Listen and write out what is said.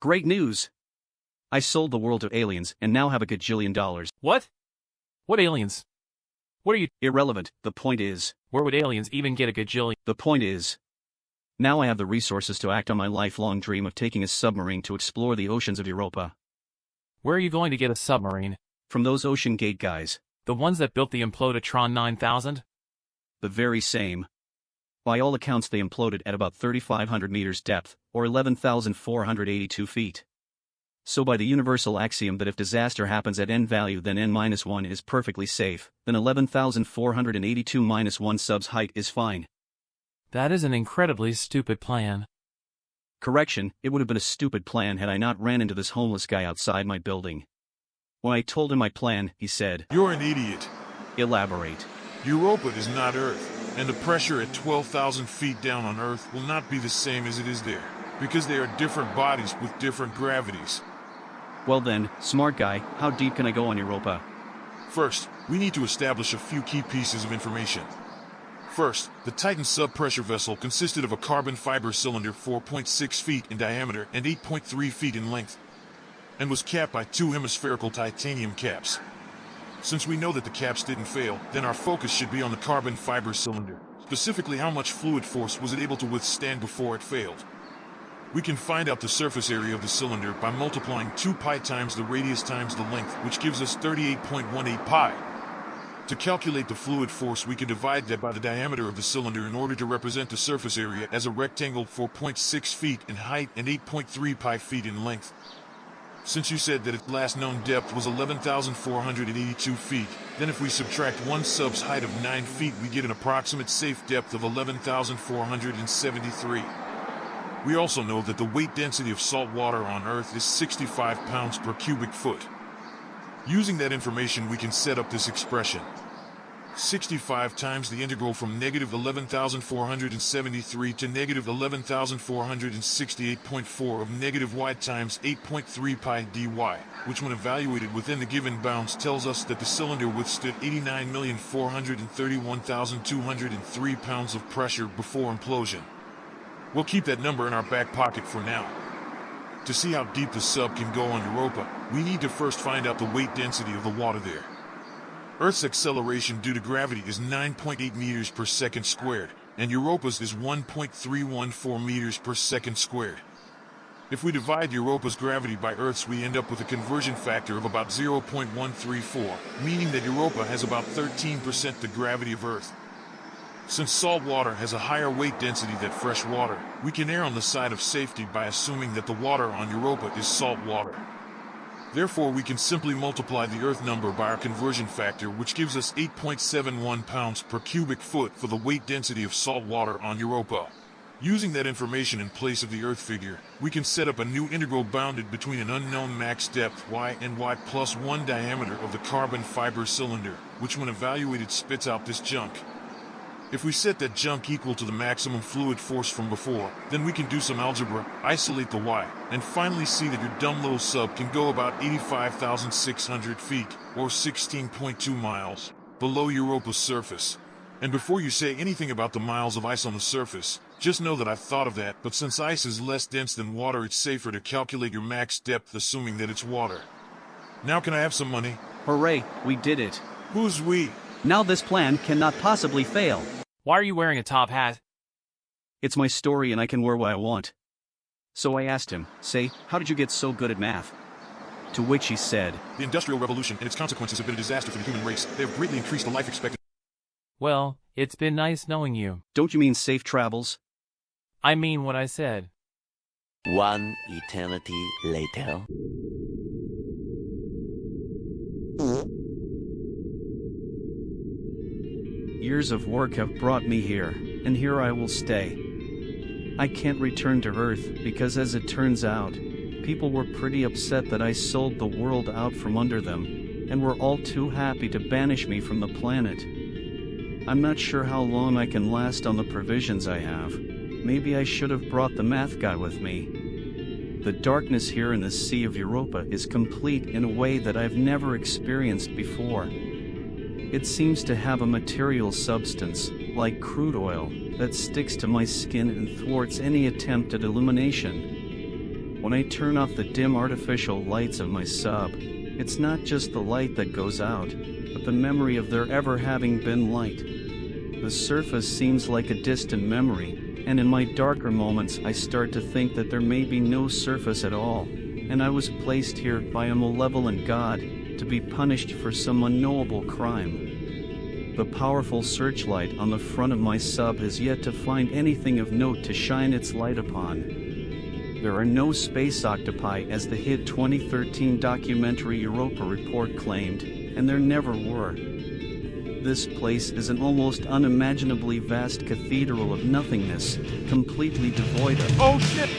Great news! I sold the world to aliens and now have a gajillion dollars. What? What aliens? What are you— Irrelevant, the point is. Where would aliens even get a gajillion? The point is. Now I have the resources to act on my lifelong dream of taking a submarine to explore the oceans of Europa. Where are you going to get a submarine? From those Ocean Gate guys. The ones that built the Implodotron 9000? The very same. By all accounts they imploded at about 3,500 meters depth, or 11,482 feet. So by the universal axiom that if disaster happens at n value then n-1 is perfectly safe, then 11,482-1 subs height is fine. That is an incredibly stupid plan. Correction, it would have been a stupid plan had I not ran into this homeless guy outside my building. When I told him my plan, he said, "You're an idiot. Elaborate." Europa is not Earth, and the pressure at 12,000 feet down on Earth will not be the same as it is there, because they are different bodies with different gravities. Well then, smart guy, how deep can I go on Europa? First, we need to establish a few key pieces of information. First, the Titan subpressure vessel consisted of a carbon fiber cylinder 4.6 feet in diameter and 8.3 feet in length, and was capped by two hemispherical titanium caps. Since we know that the caps didn't fail, then our focus should be on the carbon fiber cylinder. Specifically, how much fluid force was it able to withstand before it failed? We can find out the surface area of the cylinder by multiplying 2 pi times the radius times the length, which gives us 38.18 pi. To calculate the fluid force, we can divide that by the diameter of the cylinder in order to represent the surface area as a rectangle 4.6 feet in height and 8.3 pi feet in length. Since you said that its last known depth was 11,482 feet, then if we subtract one sub's height of 9 feet, we get an approximate safe depth of 11,473. We also know that the weight density of salt water on Earth is 65 pounds per cubic foot. Using that information, we can set up this expression. 65 times the integral from negative 11,473 to negative 11,468.4 of negative y times 8.3 pi dy, which when evaluated within the given bounds tells us that the cylinder withstood 89,431,203 pounds of pressure before implosion. We'll keep that number in our back pocket for now. To see how deep the sub can go on Europa, we need to first find out the weight density of the water there. Earth's acceleration due to gravity is 9.8 meters per second squared, and Europa's is 1.314 meters per second squared. If we divide Europa's gravity by Earth's, we end up with a conversion factor of about 0.134, meaning that Europa has about 13% the gravity of Earth. Since salt water has a higher weight density than fresh water, we can err on the side of safety by assuming that the water on Europa is salt water. Therefore, we can simply multiply the Earth number by our conversion factor, which gives us 8.71 pounds per cubic foot for the weight density of salt water on Europa. Using that information in place of the Earth figure, we can set up a new integral bounded between an unknown max depth y and y plus 1 diameter of the carbon fiber cylinder, which when evaluated spits out this junk. If we set that junk equal to the maximum fluid force from before, then we can do some algebra, isolate the y, and finally see that your dumb little sub can go about 85,600 feet, or 16.2 miles, below Europa's surface. And before you say anything about the miles of ice on the surface, just know that I've thought of that, but since ice is less dense than water, it's safer to calculate your max depth assuming that it's water. Now can I have some money? Hooray, we did it. Who's we? Now this plan cannot possibly fail. Why are you wearing a top hat? It's my story and I can wear what I want. So I asked him, say, how did you get so good at math? To which he said, The Industrial Revolution and its consequences have been a disaster for the human race. They have greatly increased the life expectancy. Well, it's been nice knowing you. Don't you mean safe travels? I mean what I said. One eternity later. Years of work have brought me here, and here I will stay. I can't return to Earth because, as it turns out, people were pretty upset that I sold the world out from under them, and were all too happy to banish me from the planet. I'm not sure how long I can last on the provisions I have. Maybe I should have brought the math guy with me. The darkness here in the Sea of Europa is complete in a way that I've never experienced before. It seems to have a material substance, like crude oil, that sticks to my skin and thwarts any attempt at illumination. When I turn off the dim artificial lights of my sub, it's not just the light that goes out, but the memory of there ever having been light. The surface seems like a distant memory, and in my darker moments I start to think that there may be no surface at all, and I was placed here by a malevolent god, to be punished for some unknowable crime. The powerful searchlight on the front of my sub has yet to find anything of note to shine its light upon. There are no space octopi as the hit 2013 documentary Europa report claimed, and there never were. This place is an almost unimaginably vast cathedral of nothingness, completely devoid of— Oh shit!